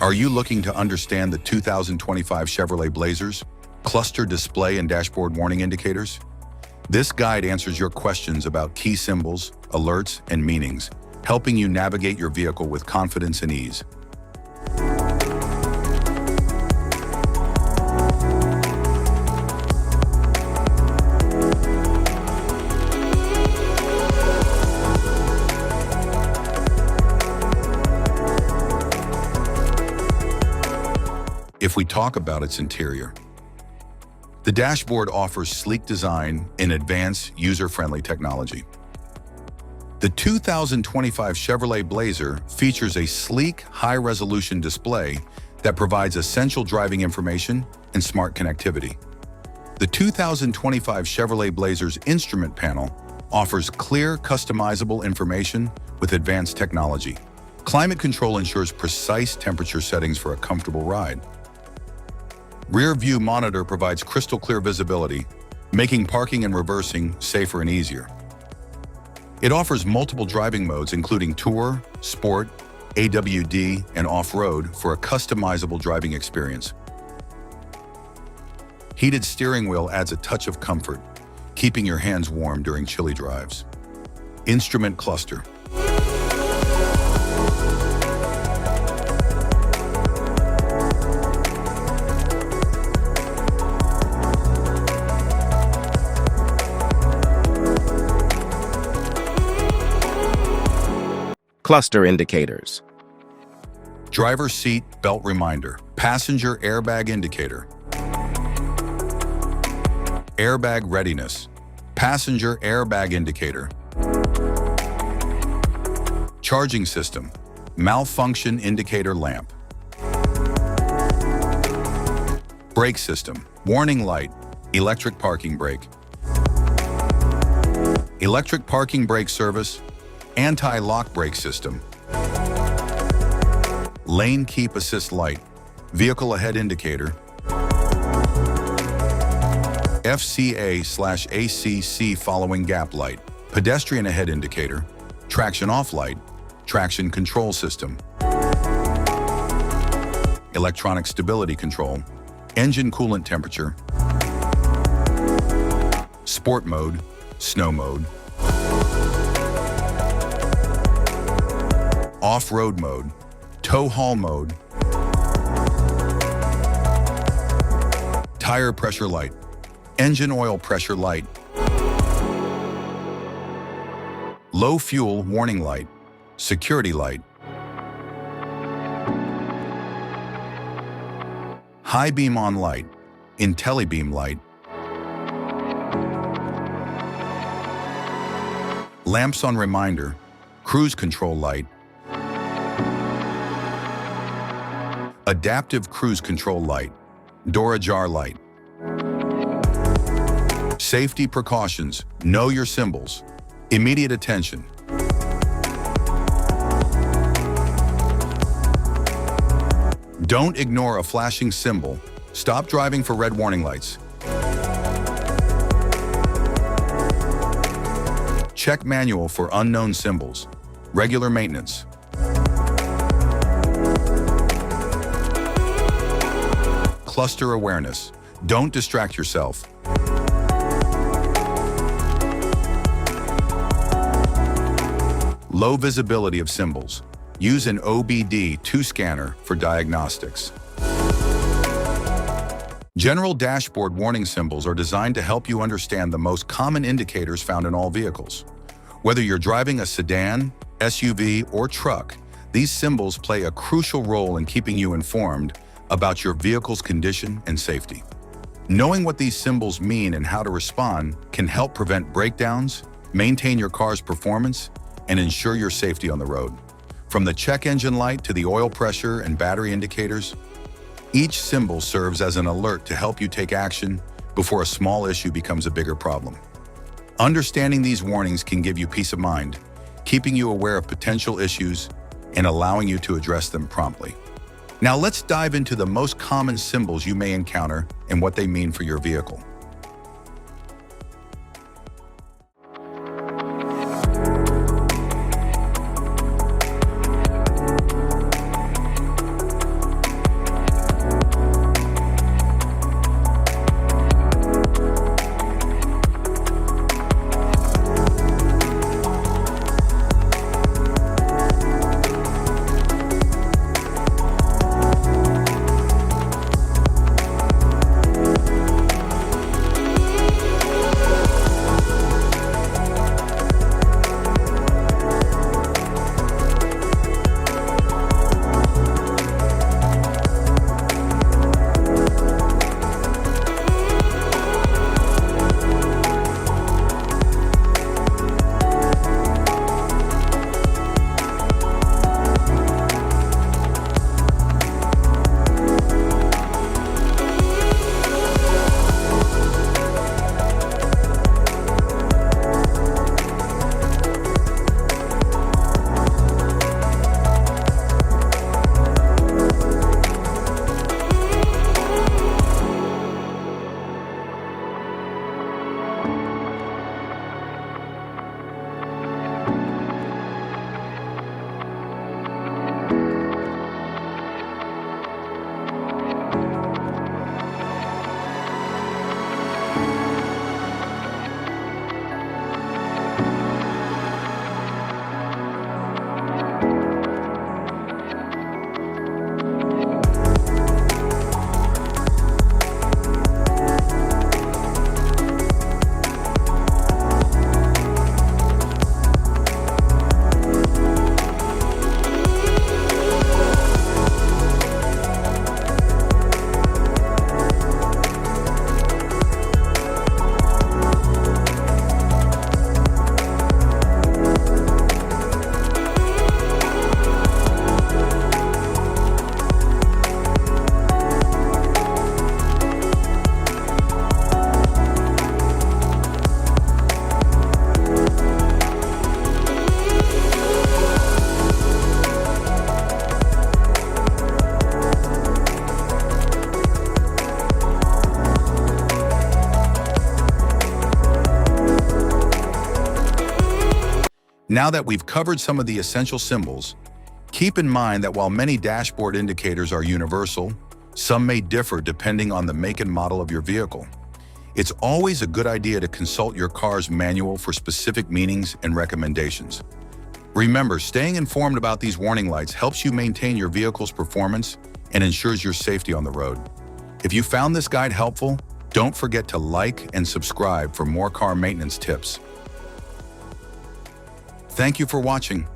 Are you looking to understand the 2025 Chevrolet Blazer's cluster display and dashboard warning indicators? This guide answers your questions about key symbols, alerts, and meanings, helping you navigate your vehicle with confidence and ease. If we talk about its interior, the dashboard offers sleek design and advanced user-friendly technology. The 2025 Chevrolet Blazer features a sleek, high-resolution display that provides essential driving information and smart connectivity. The 2025 Chevrolet Blazer's instrument panel offers clear, customizable information with advanced technology. Climate control ensures precise temperature settings for a comfortable ride. Rear view monitor provides crystal clear visibility, making parking and reversing safer and easier. It offers multiple driving modes including Tour, Sport, AWD, and Off-Road for a customizable driving experience. Heated steering wheel adds a touch of comfort, keeping your hands warm during chilly drives. Instrument cluster. Cluster indicators. Driver seat belt reminder. Passenger airbag indicator. Airbag readiness. Passenger airbag indicator. Charging system. Malfunction indicator lamp. Brake system. Warning light. Electric parking brake. Electric parking brake service. Anti-lock brake system. Lane keep assist light. Vehicle ahead indicator. FCA/ACC following gap light. Pedestrian ahead indicator. Traction off light. Traction control system. Electronic stability control. Engine coolant temperature. Sport mode. Snow mode. Off-road mode, tow haul mode, tire pressure light, engine oil pressure light, low fuel warning light, security light, high beam on light, IntelliBeam light, lamps on reminder, cruise control light, adaptive cruise control light, door ajar light. Safety precautions, know your symbols, immediate attention. Don't ignore a flashing symbol. Stop driving for red warning lights. Check manual for unknown symbols. Regular maintenance. Cluster awareness. Don't distract yourself. Low visibility of symbols. Use an OBD2 scanner for diagnostics. General dashboard warning symbols are designed to help you understand the most common indicators found in all vehicles. Whether you're driving a sedan, SUV, or truck, these symbols play a crucial role in keeping you informed about your vehicle's condition and safety. Knowing what these symbols mean and how to respond can help prevent breakdowns, maintain your car's performance, and ensure your safety on the road. From the check engine light to the oil pressure and battery indicators, each symbol serves as an alert to help you take action before a small issue becomes a bigger problem. Understanding these warnings can give you peace of mind, keeping you aware of potential issues and allowing you to address them promptly. Now let's dive into the most common symbols you may encounter and what they mean for your vehicle. Now that we've covered some of the essential symbols, keep in mind that while many dashboard indicators are universal, some may differ depending on the make and model of your vehicle. It's always a good idea to consult your car's manual for specific meanings and recommendations. Remember, staying informed about these warning lights helps you maintain your vehicle's performance and ensures your safety on the road. If you found this guide helpful, don't forget to like and subscribe for more car maintenance tips. Thank you for watching.